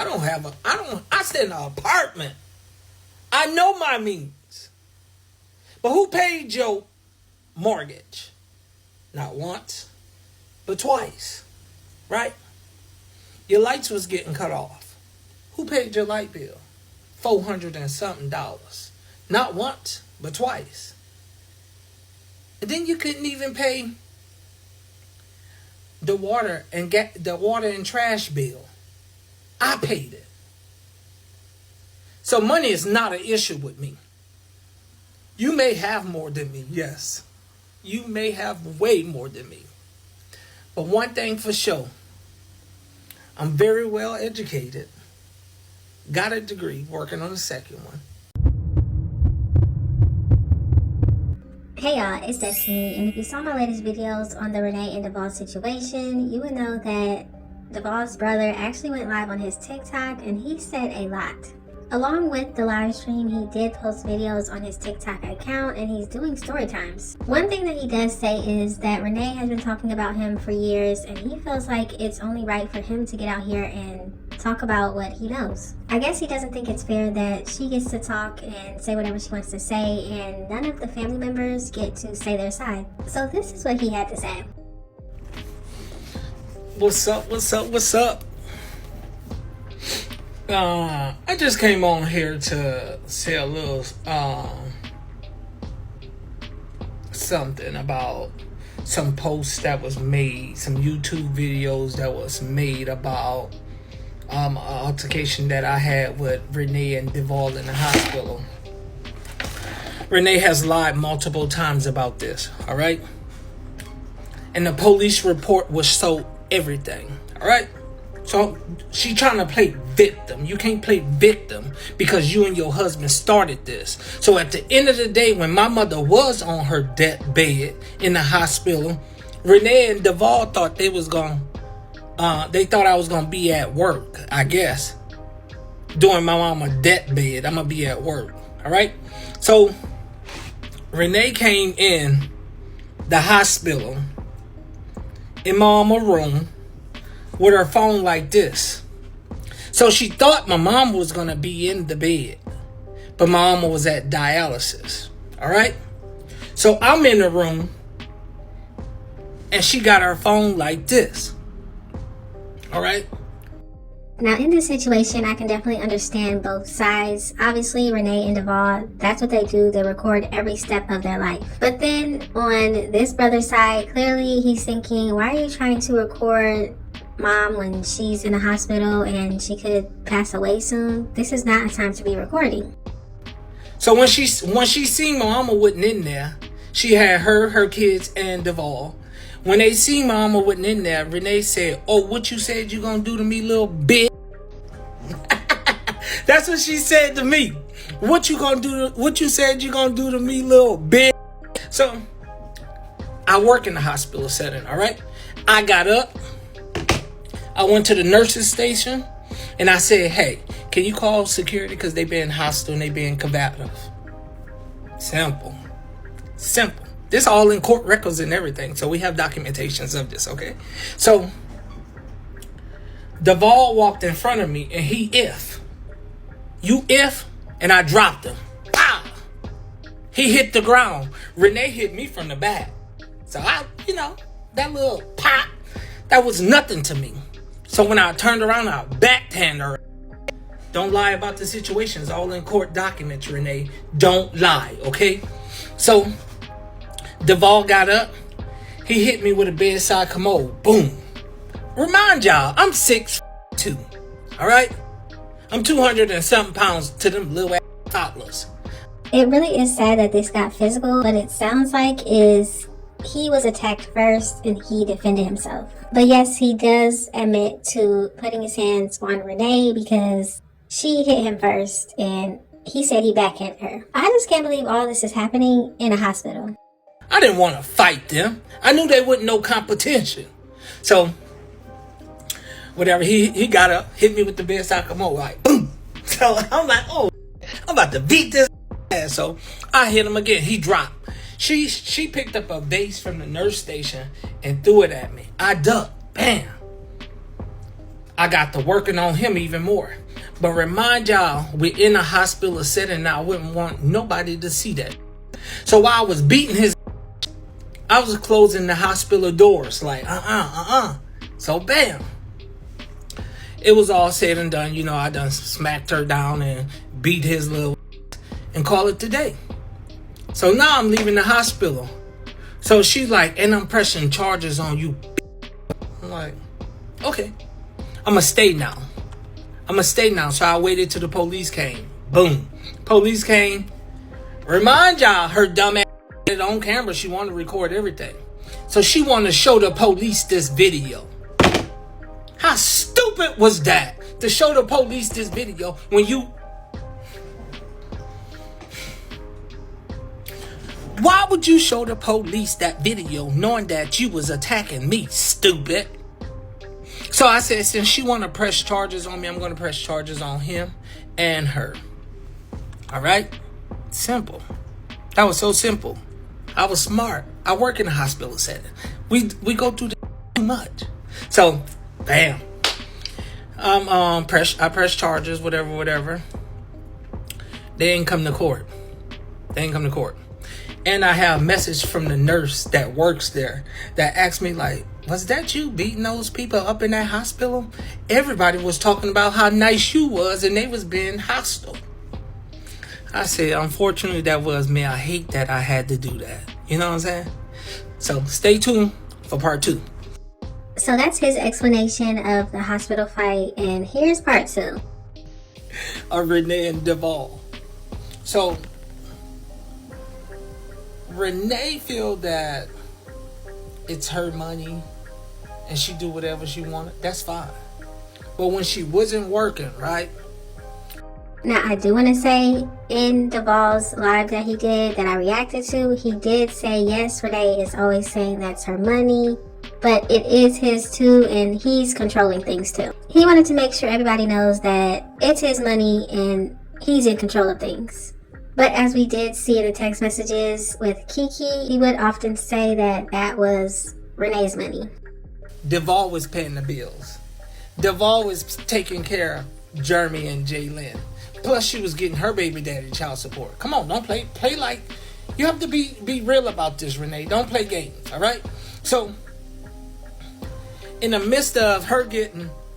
I stay in an apartment. I know my means. But who paid your mortgage? Not once, but twice, right? Your lights was getting cut off. Who paid your light bill? $400 and something. Not once, but twice. And then you couldn't even pay the water and trash bill. I paid it. So money is not an issue with me. You may have more than me, yes. You may have way more than me. But one thing for sure, I'm very well educated. Got a degree, working on the second one. Hey y'all, it's Destiny, and if you saw my latest videos on the Renee and Devall situation, you would know that Devall's brother actually went live on his TikTok and he said a lot. Along with the live stream, he did post videos on his TikTok account and he's doing story times. One thing that he does say is that Renee has been talking about him for years and he feels like it's only right for him to get out here and talk about what he knows. I guess he doesn't think it's fair that she gets to talk and say whatever she wants to say and none of the family members get to say their side. So this is what he had to say. What's up? I just came on here to say a little something about some posts that was made, some YouTube videos that was made about an altercation that I had with Renee and Devall in the hospital. Renee has lied multiple times about this, all right? And the police report was so everything, all right? So she trying to play victim. You can't play victim because you and your husband started this. So at the end of the day, when my mother was on her deathbed in the hospital, Renee and Devall thought they thought I was gonna be at work, I guess. During my mama's deathbed, I'm gonna be at work. All right. So Renee came in the hospital in my mama's room with her phone like this. So she thought my mom was going to be in the bed. But my mama was at dialysis. All right? So I'm in the room. And she got her phone like this. All right? Now, in this situation, I can definitely understand both sides. Obviously, Renee and Devall, that's what they do. They record every step of their life. But then on this brother's side, clearly he's thinking, why are you trying to record Mom when she's in the hospital and she could pass away soon? This is not a time to be recording. So when she seen my mama wasn't in there, she had her kids, and Devall. When they seen my mama wasn't in there, Renee said, "Oh, what you said you gonna do to me, little bitch?" That's what she said to me. What you said you gonna do to me, little bitch? So I work in the hospital setting, all right? I got up. I went to the nurse's station and I said, "Hey, can you call security because they being hostile and they being combative?" Simple. This all in court records and everything. So we have documentations of this, okay? So Devall walked in front of me and he and I dropped him. Pow! He hit the ground. Renee hit me from the back. So that little pop, that was nothing to me. So when I turned around, I backhand her. Don't lie about the situation. It's all in court documents, Renee. Don't lie, okay? So Devall got up. He hit me with a bedside commode. Boom. Remind y'all, I'm 6'2". All right? I'm 200 and something pounds to them little ass toddlers. It really is sad that this got physical, but it sounds like he was attacked first and he defended himself. But yes, he does admit to putting his hands on Renee because she hit him first and he said he backhanded her. I just can't believe all this is happening in a hospital. I didn't want to fight them. I knew they wasn't no competition. So, whatever, he got up, hit me with the bedside commode, like, boom. So I'm like, oh, I'm about to beat this ass. So I hit him again. He dropped. She picked up a vase from the nurse station and threw it at me. I ducked. Bam. I got to working on him even more. But remind y'all, we're in a hospital setting now. I wouldn't want nobody to see that. So while I was beating his, I was closing the hospital doors like, So bam. It was all said and done. You know, I done smacked her down and beat his little and call it today. So now I'm leaving the hospital. So she's like, and I'm pressing charges on you. I'm like, okay, I'm going to stay now. So I waited till the police came. Boom. Police came. Remind y'all, her dumb ass had it on camera. She wanted to record everything. So she wanted to show the police this video. How stupid was that? To show the police this video when you... Why would you show the police that video knowing that you was attacking me, stupid? So I said, since she want to press charges on me, I'm going to press charges on him and her. All right? Simple. That was so simple. I was smart. I work in a hospital setting. We go through too much. So, bam. I press charges, whatever. They ain't come to court. And I have a message from the nurse that works there that asked me, like, was that you beating those people up in that hospital? Everybody was talking about how nice you was and they was being hostile. I said, unfortunately, that was me. I hate that I had to do that. You know what I'm saying? So stay tuned for part 2. So that's his explanation of the hospital fight. And here's part 2. Of Renee and Devall. So Renee feel that it's her money and she do whatever she wanted. That's fine. But when she wasn't working, right? Now, I do want to say, in Devall's live that he did, that I reacted to, he did say, yes, Renee is always saying that's her money, but it is his too, and he's controlling things too. He wanted to make sure everybody knows that it's his money and he's in control of things. But as we did see in the text messages with Kiki, he would often say that that was Renee's money. Devall was paying the bills. Devall was taking care of Jeremy and Jalen. Plus, she was getting her baby daddy child support. Come on, don't play like... You have to be real about this, Renee. Don't play games, all right? So, in the midst of her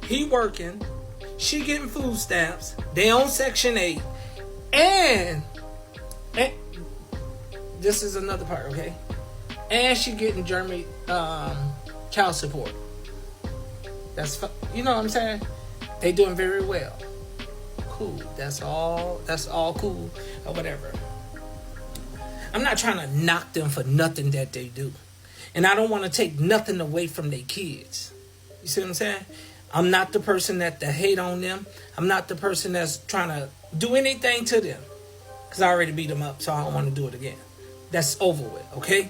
he working, she getting food stamps, they on Section 8, and this is another part, okay? And she getting Jeremy child support. You know what I'm saying? They doing very well. Cool. That's all cool or whatever. I'm not trying to knock them for nothing that they do. And I don't want to take nothing away from their kids. You see what I'm saying? I'm not the person that hate on them. I'm not the person that's trying to do anything to them. Because I already beat them up, so I don't want to do it again. That's over with, okay?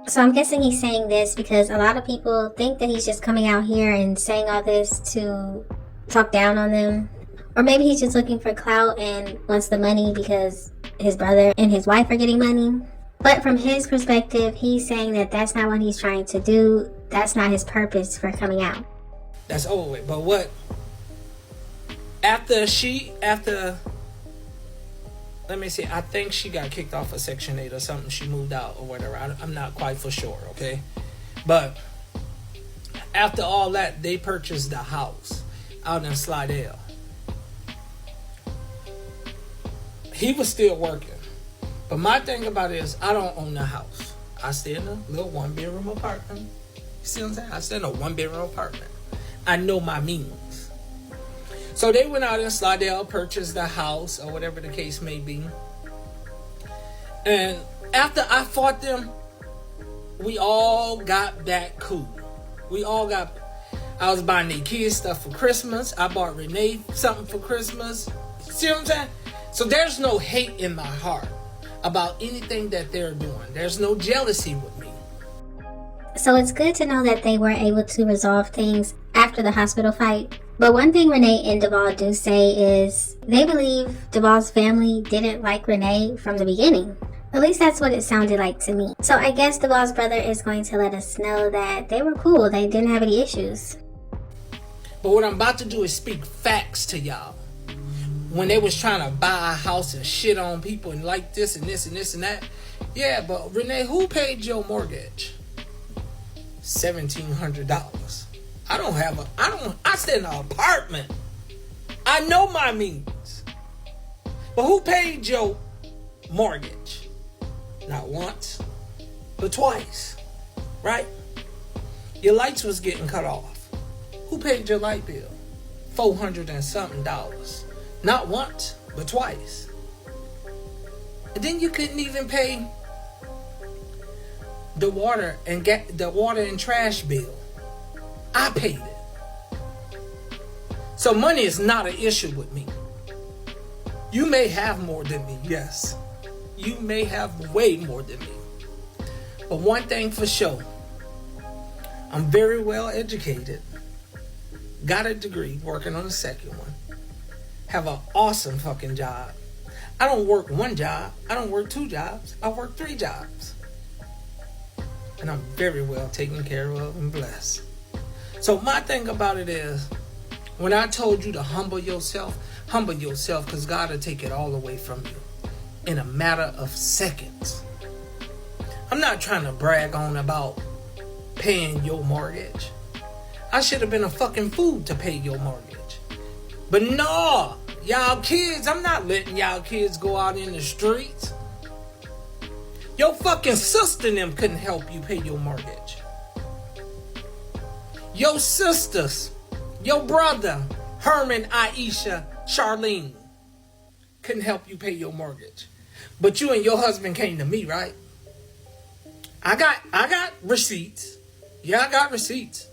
So I'm guessing he's saying this because a lot of people think that he's just coming out here and saying all this to talk down on them. Or maybe he's just looking for clout and wants the money because his brother and his wife are getting money. But from his perspective, he's saying that that's not what he's trying to do. That's not his purpose for coming out. That's over with. But what? After let me see, I think she got kicked off of Section 8 or something. She moved out or whatever. I'm not quite for sure, okay? But after all that, they purchased the house out in Slidell. He was still working. But my thing about it is, I don't own the house. I stay in a little 1-bedroom apartment. You see what I'm saying? I stay in a 1-bedroom apartment. I know my means. So they went out in Slidell, purchased the house, or whatever the case may be. And after I fought them, we all got back cool. I was buying their kids stuff for Christmas. I bought Renee something for Christmas. See what I'm saying? So there's no hate in my heart about anything that they're doing. There's no jealousy with me. So it's good to know that they were able to resolve things after the hospital fight. But one thing Renee and Devall do say is they believe Devall's family didn't like Renee from the beginning. At least that's what it sounded like to me. So I guess Devall's brother is going to let us know that they were cool. They didn't have any issues. But what I'm about to do is speak facts to y'all. When they was trying to buy a house and shit on people and like this and this and this and that. Yeah, but Renee, who paid your mortgage? $1,700. I stay in an apartment. I know my means. But who paid your mortgage? Not once, but twice. Right? Your lights was getting cut off. Who paid your light bill? $400 and something. Not once, but twice. And then you couldn't even pay the water and trash bill. I paid it. So money is not an issue with me. You may have more than me, yes. You may have way more than me. But one thing for sure, I'm very well educated. Got a degree, working on a second one. Have an awesome fucking job. I don't work one job. I don't work 2 jobs. I work 3 jobs. And I'm very well taken care of and blessed. So my thing about it is, when I told you to humble yourself because God will take it all away from you in a matter of seconds. I'm not trying to brag on about paying your mortgage. I should have been a fucking fool to pay your mortgage. But no, y'all kids, I'm not letting y'all kids go out in the streets. Your fucking sister and them couldn't help you pay your mortgage. Your sisters, your brother, Herman, Aisha, Charlene, couldn't help you pay your mortgage. But you and your husband came to me, right? I got receipts. Yeah, I got receipts.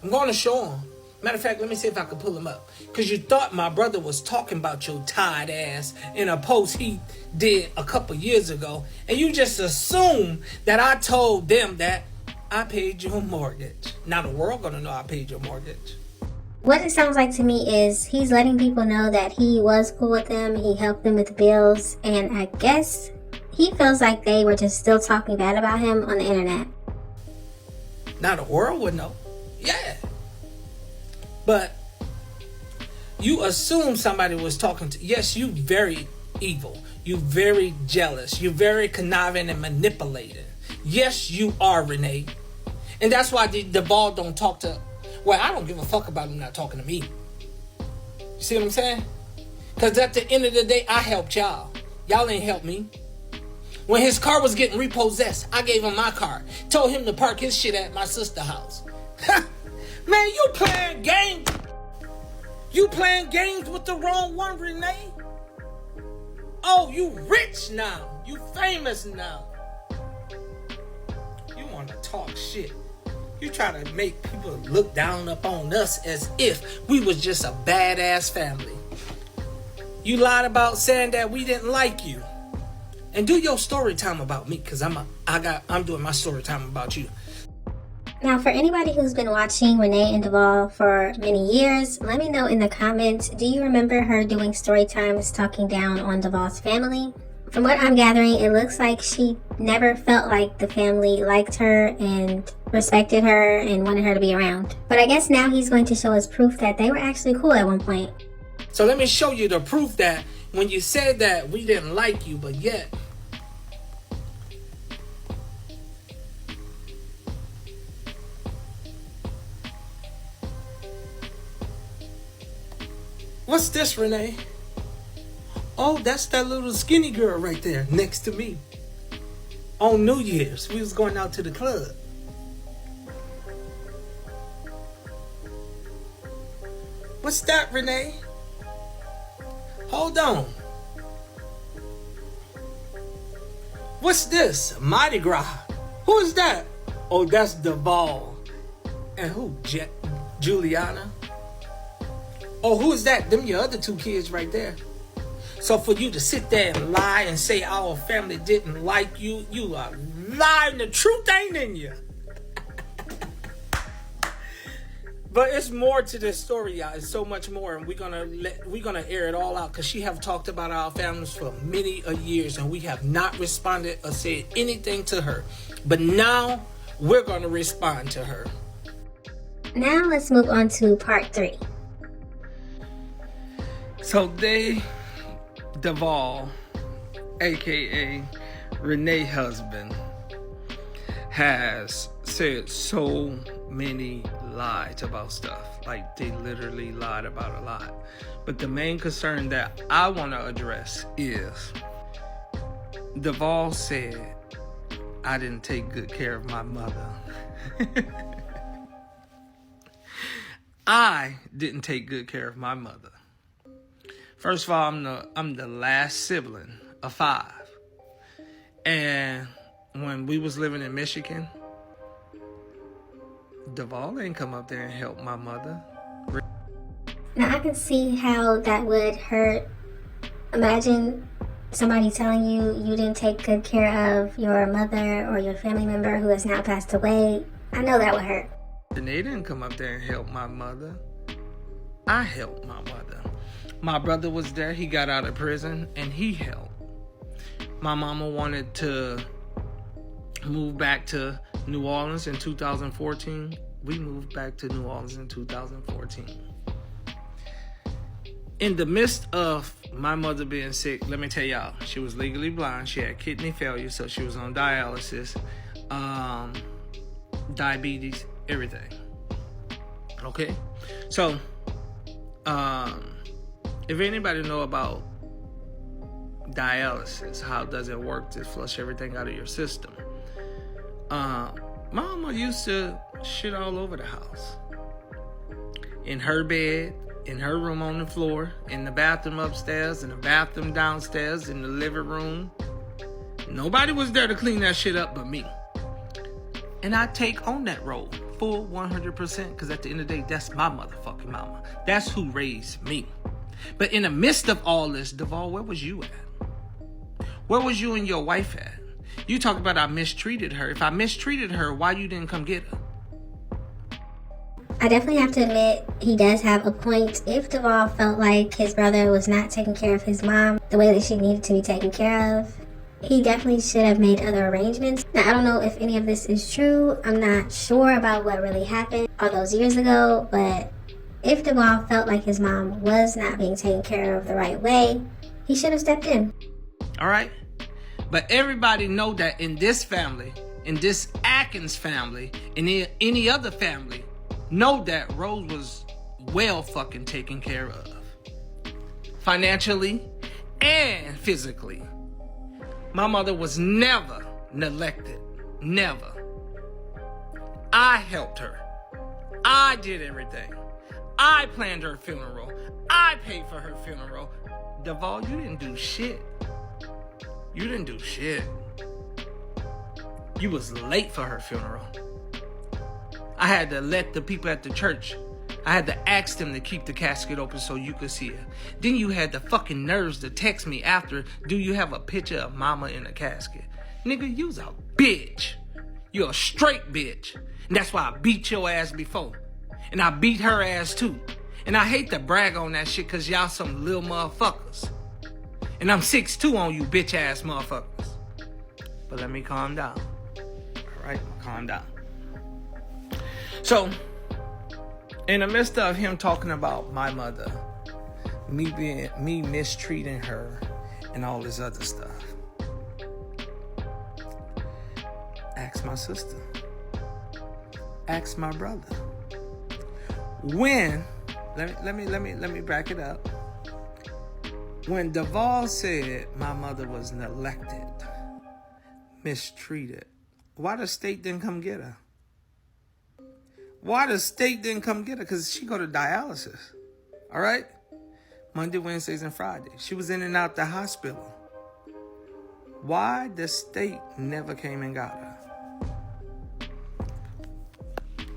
I'm going to show them. Matter of fact, let me see if I can pull them up. Because you thought my brother was talking about your tied ass in a post he did a couple years ago. And you just assumed that I told them that I paid your mortgage. Now the world going to know I paid your mortgage. What it sounds like to me is he's letting people know that he was cool with them. He helped them with bills. And I guess he feels like they were just still talking bad about him on the internet. Now the world would know. Yeah. But you assume somebody was talking to... Yes, you very evil. You very jealous. You very conniving and manipulating. Yes, you are, Renee. And that's why Devall don't talk to... Well, I don't give a fuck about him not talking to me. You see what I'm saying? Because at the end of the day, I helped y'all. Y'all ain't helped me. When his car was getting repossessed, I gave him my car. Told him to park his shit at my sister's house. Man, you playing games. You playing games with the wrong one, Renee. Oh, you rich now. You famous now. You want to talk shit. You try to make people look down upon us as if we was just a badass family. You lied about saying that we didn't like you. And do your story time about me, because I'm doing my story time about you. Now, for anybody who's been watching Renee and Devall for many years, let me know in the comments, do you remember her doing story times talking down on Devall's family? From what I'm gathering, it looks like she never felt like the family liked her and respected her and wanted her to be around. But I guess now he's going to show us proof that they were actually cool at one point. So let me show you the proof that when you said that we didn't like you, but yet... What's this, Renee? Oh, that's that little skinny girl right there next to me. On New Year's, we was going out to the club. What's that, Renee? Hold on. What's this? Mardi Gras. Who is that? Oh, that's Devall. And who? Juliana? Oh, who is that? Them your other 2 kids right there. So for you to sit there and lie and say our family didn't like you, you are lying. The truth ain't in you. But it's more to this story, y'all. It's so much more, and we're gonna air it all out because she have talked about our families for many a years, and we have not responded or said anything to her. But now we're gonna respond to her. Now let's move on to part 3. So Devall, aka Renee husband, has said so many lies about stuff. Like, they literally lied about a lot. But the main concern that I want to address is Devall said I didn't take good care of my mother. I didn't take good care of my mother. First of all, I'm the last sibling of 5. And when we was living in Michigan, Devall ain't come up there and help my mother. Now I can see how that would hurt. Imagine somebody telling you you didn't take good care of your mother or your family member who has now passed away. I know that would hurt. Renee didn't come up there and help my mother. I helped my mother. My brother was there. He got out of prison and he helped. My mama wanted to move back to New Orleans in 2014. We moved back to New Orleans in 2014. In the midst of my mother being sick, let me tell y'all, she was legally blind. She had kidney failure, so she was on dialysis, diabetes, everything. Okay? So, if anybody know about dialysis, how does it work to flush everything out of your system? Mama used to shit all over the house. In her bed, in her room on the floor, in the bathroom upstairs, in the bathroom downstairs, in the living room. Nobody was there to clean that shit up but me. And I take on that role full 100%, because at the end of the day, that's my motherfucking mama. That's who raised me. But in the midst of all this, Devall, where was you at? Where was you and your wife at? You talk about I mistreated her. If I mistreated her, why you didn't come get her? I definitely have to admit he does have a point. If Devall felt like his brother was not taking care of his mom the way that she needed to be taken care of, he definitely should have made other arrangements. Now, I don't know if any of this is true. I'm not sure about what really happened all those years ago, but if Devall felt like his mom was not being taken care of the right way, he should have stepped in. All right? But everybody know that in this family, in this Atkins family, in any other family, know that Rose was well fucking taken care of. Financially and physically. My mother was never neglected. Never. I helped her. I did everything. I planned her funeral. I paid for her funeral. Devall, you didn't do shit. You didn't do shit. You was late for her funeral. I had to let the people at the church, I had to ask them to keep the casket open so you could see her. Then you had the fucking nerves to text me after, do you have a picture of mama in a casket? Nigga, you's a bitch. You're a straight bitch. And that's why I beat your ass before. And I beat her ass too. And I hate to brag on that shit because y'all some little motherfuckers. And I'm 6'2" on you bitch ass motherfuckers. But let me calm down. Alright, calm down. So, in the midst of him talking about my mother, me mistreating her, and all this other stuff, ask my sister, ask my brother. When let me back it up. When Devall said my mother was neglected, mistreated, why the state didn't come get her? Why the state didn't come get her? Because she go to dialysis. All right? Monday, Wednesdays, and Fridays. She was in and out the hospital. Why the state never came and got her?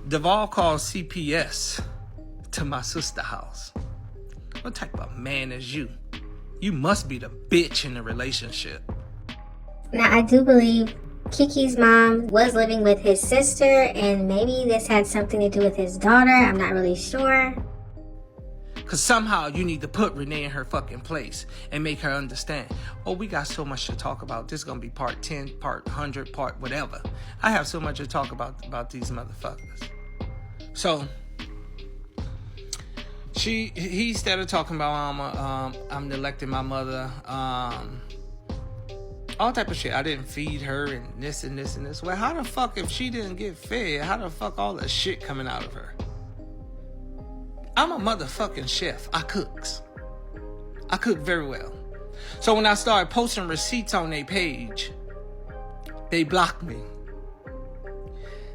Devall called CPS to my sister's house. What type of man is you? You must be the bitch in the relationship. Now, I do believe Kiki's mom was living with his sister, and maybe this had something to do with his daughter. I'm not really sure. Because somehow you need to put Renee in her fucking place and make her understand. Oh, we got so much to talk about. This is going to be part 10, part 100, part whatever. I have so much to talk about these motherfuckers. So, He started talking about I'm neglecting my mother, all type of shit. I didn't feed her and this and this and this. Well, how the fuck if she didn't get fed? How the fuck all the shit coming out of her? I'm a motherfucking chef. I cook very well. So when I started posting receipts on their page, they blocked me.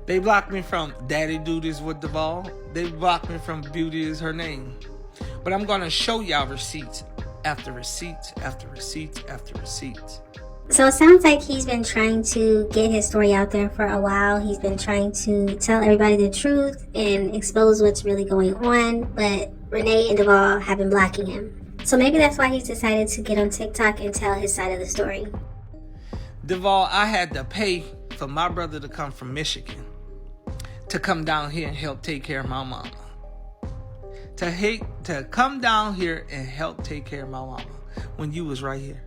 They blocked me from Daddy Do This with Devall. They blocked me from Beauty Is Her Name. But I'm going to show y'all receipts after receipts after receipts after receipts. So it sounds like he's been trying to get his story out there for a while. He's been trying to tell everybody the truth and expose what's really going on. But Renee and Devall have been blocking him. So maybe that's why he's decided to get on TikTok and tell his side of the story. Devall, I had to pay for my brother to come from Michigan to come down here and help take care of my mama. To come down here and help take care of my mama when you was right here.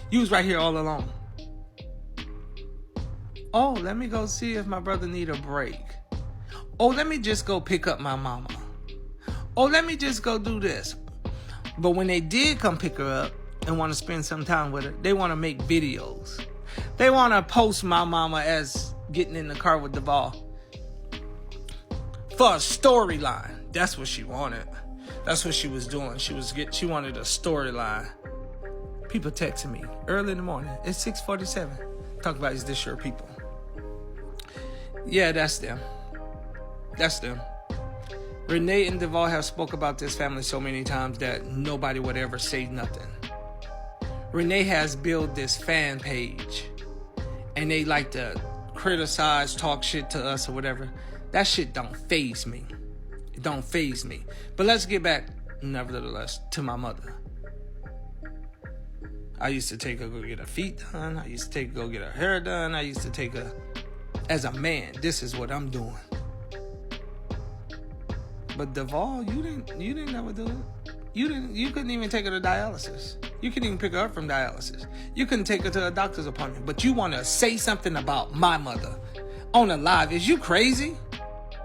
You was right here all alone. Oh, let me go see if my brother need a break. Oh, let me just go pick up my mama. Oh, let me just go do this. But when they did come pick her up and want to spend some time with her, they want to make videos. They want to post my mama as getting in the car with Devall for a storyline. That's what she wanted. That's what she was doing. She wanted a storyline. People texting me early in the morning. It's 6:47. Talk about, is this your people? Yeah, that's them. That's them. Renee and Devall have spoke about this family so many times that nobody would ever say nothing. Renee has built this fan page, and they like to criticize, talk shit to us or whatever. That shit don't faze me. It don't faze me. But let's get back, nevertheless, to my mother. I used to take her go get her feet done. I used to take her go get her hair done. I used to take her, as a man, this is what I'm doing. But Devall, you didn't ever do it. You couldn't even take her to dialysis. You couldn't even pick her up from dialysis. You couldn't take her to a doctor's appointment. But you want to say something about my mother on a live. Is you crazy?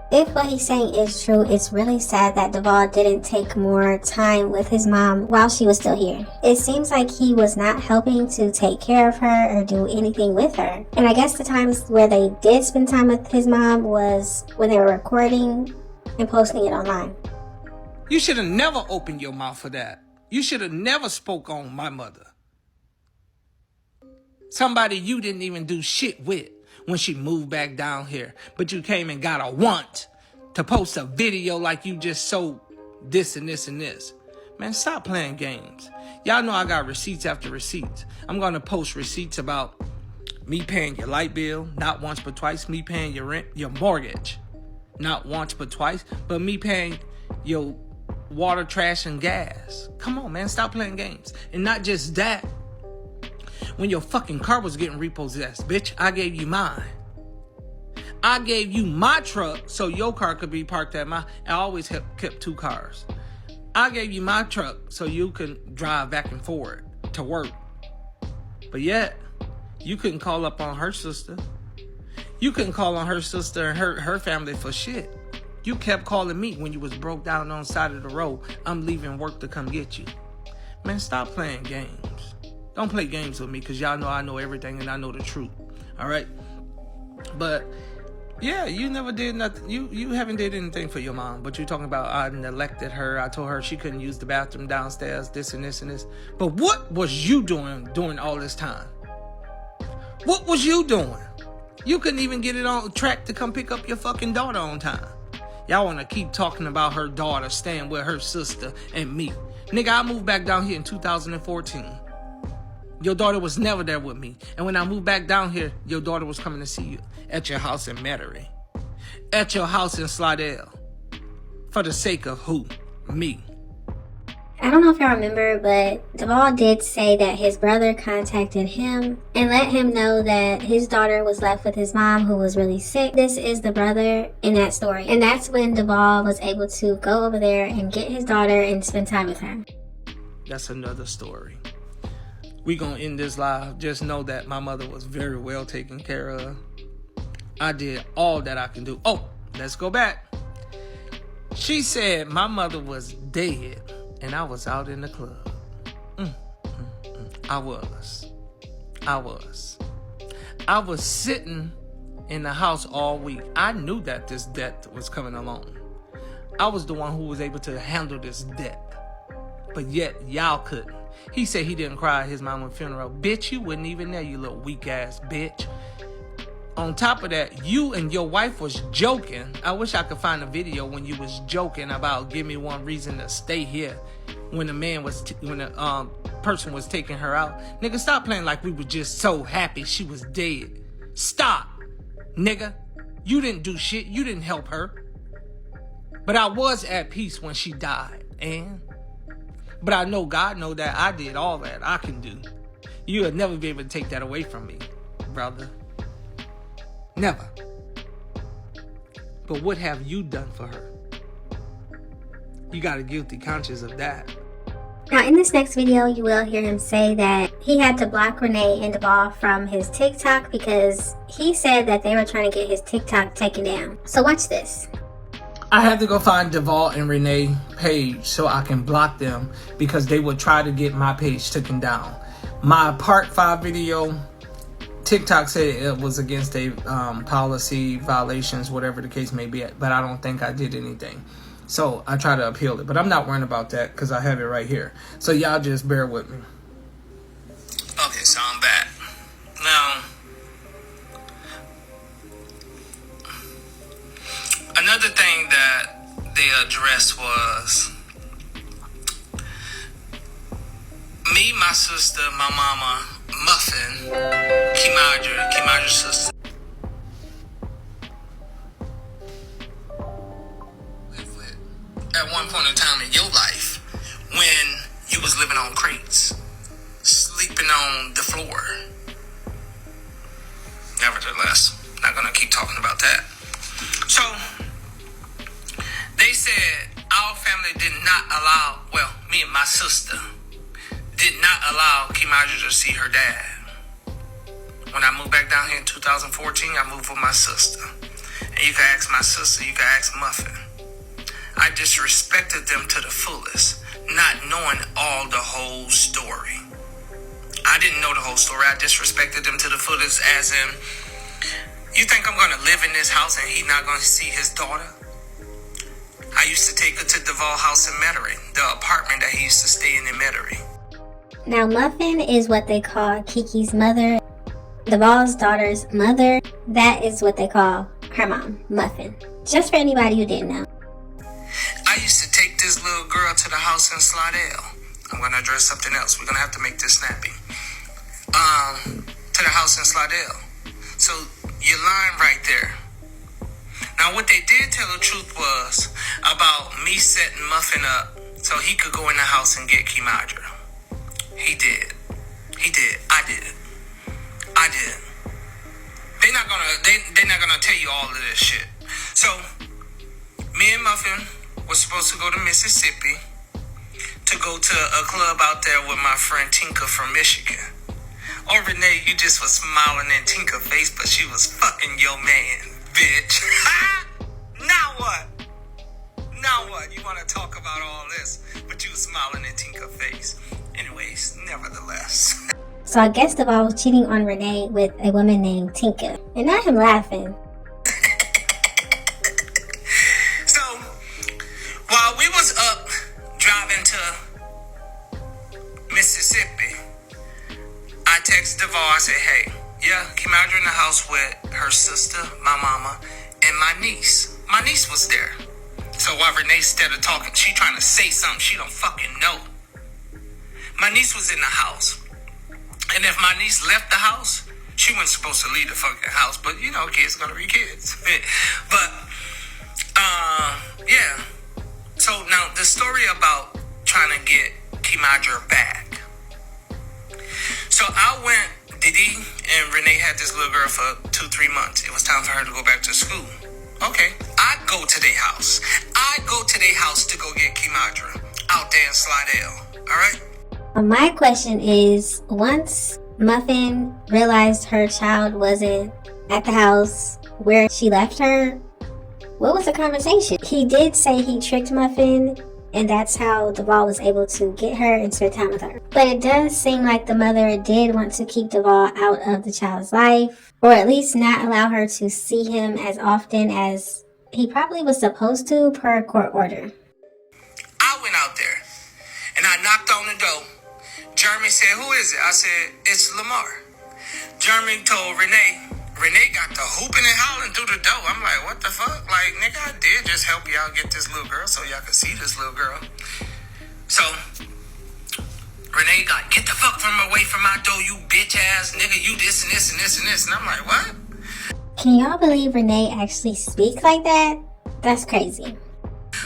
If what he's saying is true, it's really sad that Devall didn't take more time with his mom while she was still here. It seems like he was not helping to take care of her or do anything with her. And I guess the times where they did spend time with his mom was when they were recording and posting it online. You should have never opened your mouth for that. You should have never spoke on my mother. Somebody you didn't even do shit with when she moved back down here. But you came and got a want to post a video like you just sold this and this and this. Man, stop playing games. Y'all know I got receipts after receipts. I'm going to post receipts about me paying your light bill, not once but twice. Me paying your rent, your mortgage, not once but twice. But me paying your water, trash, and gas. Come on, man, stop playing games. And not just that. When your fucking car was getting repossessed, bitch, I gave you mine. I gave you my truck so your car could be parked at my... I always kept two cars. I gave you my truck so you can drive back and forth to work. But yet, you couldn't call up on her sister. You couldn't call on her sister and her family for shit. You kept calling me when you was broke down on the side of the road. I'm leaving work to come get you. Man, stop playing games. Don't play games with me, because y'all know I know everything and I know the truth. All right? But, yeah, you never did nothing. You haven't did anything for your mom. But you're talking about I neglected her. I told her she couldn't use the bathroom downstairs, this and this and this. But what was you doing during all this time? What was you doing? You couldn't even get it on track to come pick up your fucking daughter on time. Y'all want to keep talking about her daughter staying with her sister and me. Nigga, I moved back down here in 2014. Your daughter was never there with me. And when I moved back down here, your daughter was coming to see you at your house in Metairie. At your house in Slidell. For the sake of who? Me. I don't know if y'all remember, but Devall did say that his brother contacted him and let him know that his daughter was left with his mom, who was really sick. This is the brother in that story. And that's when Devall was able to go over there and get his daughter and spend time with her. That's another story. We gonna end this live. Just know that my mother was very well taken care of. I did all that I can do. Oh, let's go back. She said my mother was dead and I was out in the club. I was sitting in the house all week. I knew that this debt was coming along. I was the one who was able to handle this debt. But yet, y'all couldn't. He said he didn't cry at his mama's funeral. Bitch, you wasn't even there, you little weak ass bitch. On top of that, you and your wife was joking. I wish I could find a video when you was joking about give me one reason to stay here when the person was taking her out. Nigga, stop playing like we were just so happy she was dead. Stop, nigga. You didn't do shit. You didn't help her. But I was at peace when she died, but I know God know that I did all that I can do. You'll never be able to take that away from me, brother. Never. But what have you done for her? You got a guilty conscience of that. Now, in this next video, you will hear him say that he had to block Renee and Devall from his TikTok because he said that they were trying to get his TikTok taken down. So watch this. I had to go find Devall and Renee page so I can block them because they would try to get my page taken down. My part 5 video, TikTok said it was against a policy violations, whatever the case may be, but I don't think I did anything. So I try to appeal it, but I'm not worrying about that because I have it right here. So y'all just bear with me. Okay, so I'm back. Now, another thing that they addressed was me, my sister, my mama, Muffin, Kimadra's sister. At one point in time in your life, when you was living on crates, sleeping on the floor. Nevertheless, not gonna keep talking about that. So, they said our family did not allow, well, me and my sister, did not allow Kimadra to see her dad. When I moved back down here in 2014, I moved with my sister. And you can ask my sister, you can ask Muffin. I disrespected them to the fullest, not knowing all the whole story. I didn't know the whole story. I disrespected them to the fullest, as in, you think I'm going to live in this house and he not going to see his daughter? I used to take her to Devall house in Metairie, the apartment that he used to stay in Metairie. Now, Muffin is what they call Kiki's mother. Devall's daughter's mother, that is what they call her mom, Muffin. Just for anybody who didn't know. I used to take this little girl to the house in Slidell. I'm going to address something else. We're going to have to make this snappy. To the house in Slidell. So, your line right there. Now, what they did tell the truth was about me setting Muffin up so he could go in the house and get Kimadra. He did. I did. They're not gonna tell you all of this shit. So, me and Muffin was supposed to go to Mississippi to go to a club out there with my friend Tinka from Michigan. Oh, Renee, you just was smiling in Tinka's face, but she was fucking your man, bitch. Now what? You want to talk about all this, but you was smiling in Tinka's face. Anyways, nevertheless. So I guess Devall was cheating on Renee with a woman named Tinka. And not him laughing. So, while we was up driving to Mississippi, I texted Devall. I said, hey, yeah, Kimadra in the house with her sister, my mama, and my niece. My niece was there. So while Renee, instead of talking, she trying to say something she don't fucking know. My niece was in the house. And if my niece left the house, she wasn't supposed to leave the fucking house. But, you know, kids gonna be kids. But, yeah. So now the story about trying to get Kimadra back. So I went, Didi and Renee had this little girl for 2-3 months. It was time for her to go back to school. Okay, I go to their house. To go get Kimadra out there in Slidell. All right? My question is, once Muffin realized her child wasn't at the house where she left her, What was the conversation? He did say he tricked Muffin, and that's how Devall was able to get her and spend time with her. But it does seem like the mother did want to keep Devall out of the child's life, or at least not allow her to see him as often as he probably was supposed to per court order. I went out there and I knocked on the door. Jeremy said, "Who is it?" I said, "It's Lamar." Jeremy told Renee. Renee got the hooping and howling through the door. I'm like, what the fuck? Like, nigga, I did just help y'all get this little girl so y'all could see this little girl. So, Renee got, "Get the fuck away from my door, you bitch ass nigga. You this and this and this and this." And I'm like, what? Can y'all believe Renee actually speaks like that? That's crazy.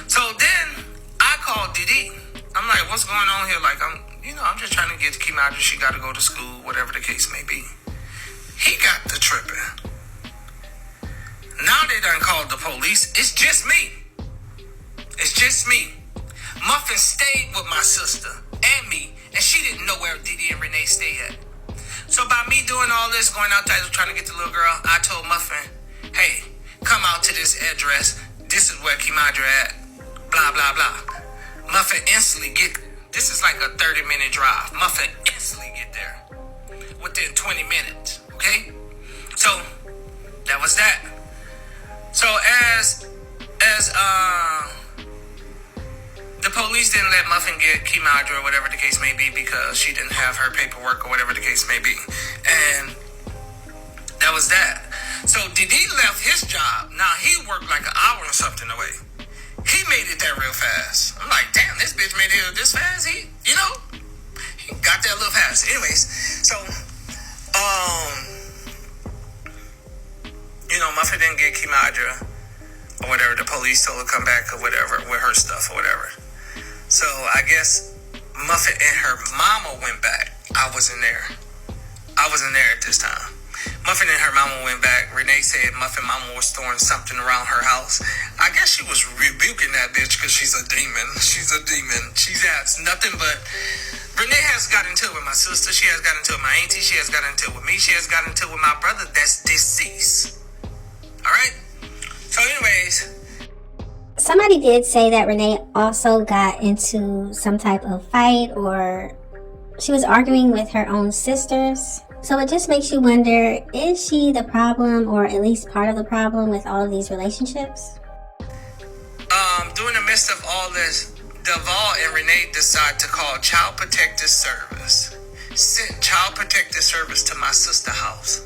So then, I called Didi. I'm like, what's going on here? Like, I'm just trying to get to Kimadra. She got to go to school, whatever the case may be. He got the tripping. Now they done called the police. It's just me. It's just me. Muffin stayed with my sister and me, and she didn't know where Didi and Renee stay at. So by me doing all this, going out there trying to get the little girl, I told Muffin, "Hey, come out to this address. This is where Kimadra at. Blah, blah, blah." Muffin instantly get, this is like a 30-minute drive. Muffin instantly get there within 20 minutes. Okay? So, that was that. So, as the police didn't let Muffin get Kimadra or whatever the case may be because she didn't have her paperwork or whatever the case may be. And that was that. So, Didi left his job. Now, he worked like an hour or something away. He made it there real fast. I'm like, damn, this bitch made it this fast. He got there a little fast. Anyways, so, Muffin didn't get Kimadra or whatever. The police told her to come back or whatever with her stuff or whatever. So I guess Muffin and her mama went back. I wasn't there at this time. Muffin and her mama went back. Renee said Muffin mama was storing something around her house. I guess she was rebuking that bitch because she's a demon. She's a demon. She has nothing but... Renee has got into it with my sister. She has got into it with my auntie. She has got into it with me. She has got into it with my brother that's deceased. Alright? So anyways... Somebody did say that Renee also got into some type of fight, or she was arguing with her own sisters. So it just makes you wonder, is she the problem, or at least part of the problem with all of these relationships? During the midst of all this, Devall and Renee decide to call Child Protective Service. Sent Child Protective Service to my sister's house.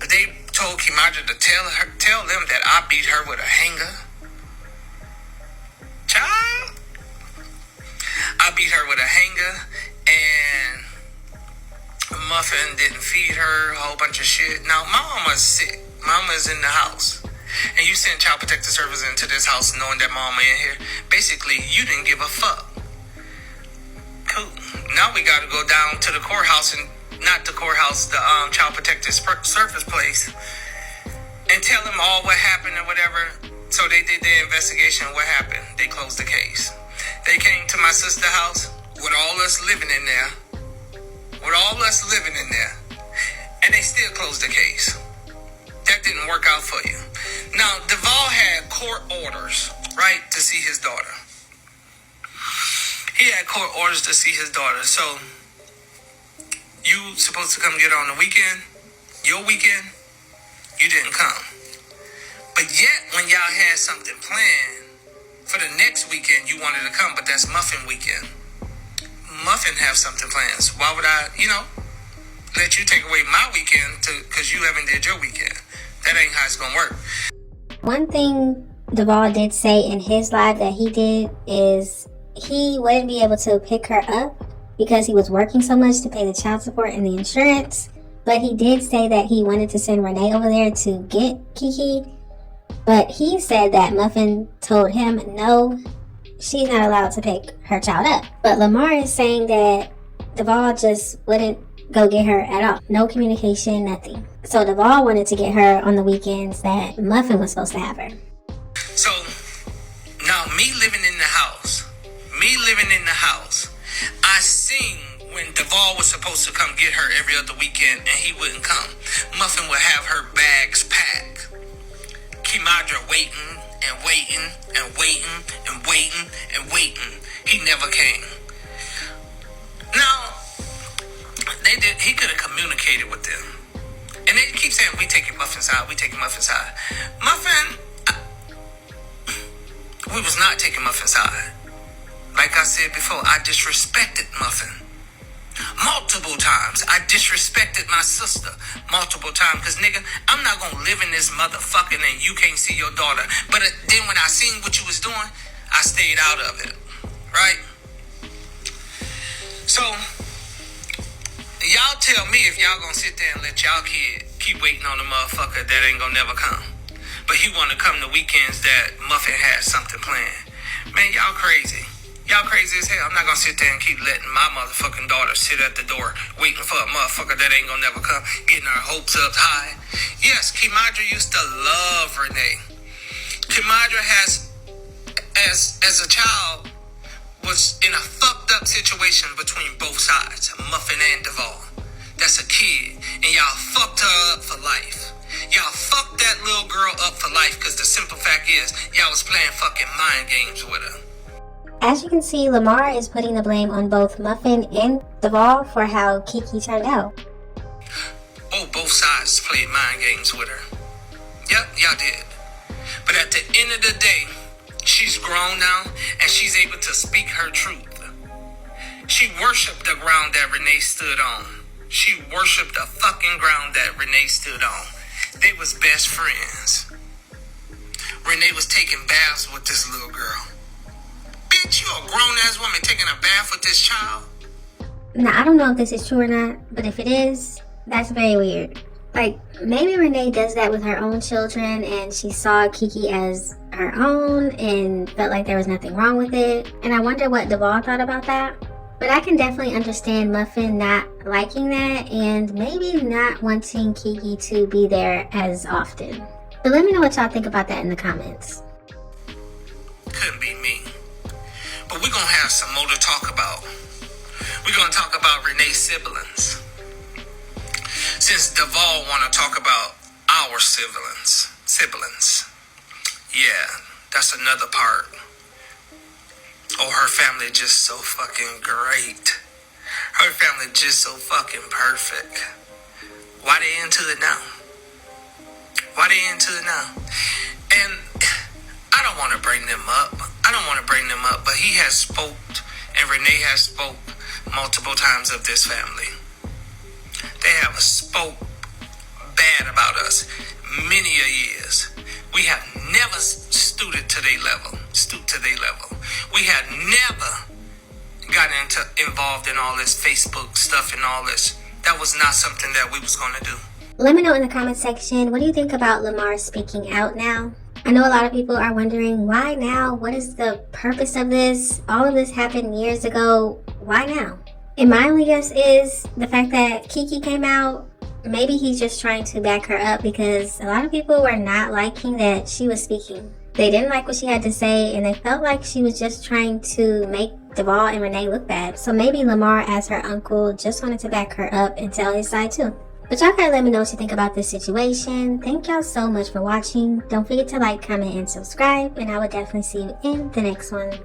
They told Kimadra to tell them that I beat her with a hanger. Child, I beat her with a hanger, and Muffin didn't feed her, a whole bunch of shit. Now, my mama's sick. Mama's in the house. And you sent Child Protective Service into this house knowing that mama in here. Basically, you didn't give a fuck. Cool. Now we gotta go down to the courthouse, and not the courthouse, the Child Protective Service place, and tell them all what happened or whatever. So they did their investigation. What happened? They closed the case. They came to my sister's house with all us living in there. And they still closed the case. That didn't work out for you. Now, Devall had court orders, right, to see his daughter. He had court orders to see his daughter. So, you supposed to come get her on the weekend. Your weekend, you didn't come. But yet, when y'all had something planned for the next weekend, you wanted to come, but that's Muffin weekend. Muffin have something planned. So why would I, let you take away my weekend because you haven't did your weekend? That ain't how it's gonna work. One thing Devall did say in his live that he did is he wouldn't be able to pick her up because he was working so much to pay the child support and the insurance. But he did say that he wanted to send Renee over there to get Kiki. But he said that Muffin told him no, she's not allowed to pick her child up. But Lamar is saying that Devall just wouldn't go get her at all. No communication, nothing. So Devall wanted to get her on the weekends that Muffin was supposed to have her. So, now me living in the house, I seen when Devall was supposed to come get her every other weekend and he wouldn't come. Muffin would have her bags packed. Kimadra waiting and waiting and waiting and waiting and waiting. He never came. Now, he could have communicated with them. And they keep saying, we taking Muffin side, we taking Muffin side. Muffin, we was not taking Muffin side. Like I said before, I disrespected Muffin multiple times. I disrespected my sister multiple times. Because, nigga, I'm not going to live in this motherfucking and you can't see your daughter. But then when I seen what you was doing, I stayed out of it. Right? So, y'all tell me if y'all going to sit there and let y'all kid keep waiting on the motherfucker that ain't going to never come. But he want to come the weekends that Muffin has something planned. Man, y'all crazy. Y'all crazy as hell. I'm not gonna sit there and keep letting my motherfucking daughter sit at the door waiting for a motherfucker that ain't gonna never come, getting her hopes up high. Yes, Kimadra used to love Renee. Kimadra has, as a child, was in a fucked up situation between both sides, Muffin and Devall. That's a kid, and y'all fucked her up for life. Y'all fucked that little girl up for life because the simple fact is, y'all was playing fucking mind games with her. As you can see, Lamar is putting the blame on both Muffin and Devall for how Kiki turned out. Oh, both sides played mind games with her. Yep, y'all did. But at the end of the day, she's grown now, and she's able to speak her truth. She worshipped the ground that Renee stood on. She worshipped the fucking ground that Renee stood on. They was best friends. Renee was taking baths with this little girl. Bitch, you a grown-ass woman taking a bath with this child? Now, I don't know if this is true or not, but if it is, that's very weird. Like, maybe Renee does that with her own children and she saw Kiki as her own and felt like there was nothing wrong with it. And I wonder what Devall thought about that. But I can definitely understand Muffin not liking that and maybe not wanting Kiki to be there as often. But let me know what y'all think about that in the comments. Couldn't be me. But we're going to have some more to talk about. We're going to talk about Renee's siblings. Since Devall want to talk about our siblings. Yeah, that's another part. Oh, her family just so fucking great. Her family just so fucking perfect. Why they into it now? And I don't want to bring them up. But he has spoke, and Renee has spoke multiple times of this family. They have spoke bad about us many a years. We have never stooped to their level. We had never gotten involved in all this Facebook stuff and all this. That was not something that we was going to do. Let me know in the comment section, what do you think about Lamar speaking out now? I know a lot of people are wondering, why now? What is the purpose of this? All of this happened years ago. Why now? And my only guess is the fact that Kiki came out. Maybe he's just trying to back her up because a lot of people were not liking that she was speaking. They didn't like what she had to say and they felt like she was just trying to make Devall and Renee look bad. So maybe Lamar, as her uncle, just wanted to back her up and tell his side too. But y'all gotta let me know what you think about this situation. Thank y'all so much for watching. Don't forget to like, comment, and subscribe. And I will definitely see you in the next one.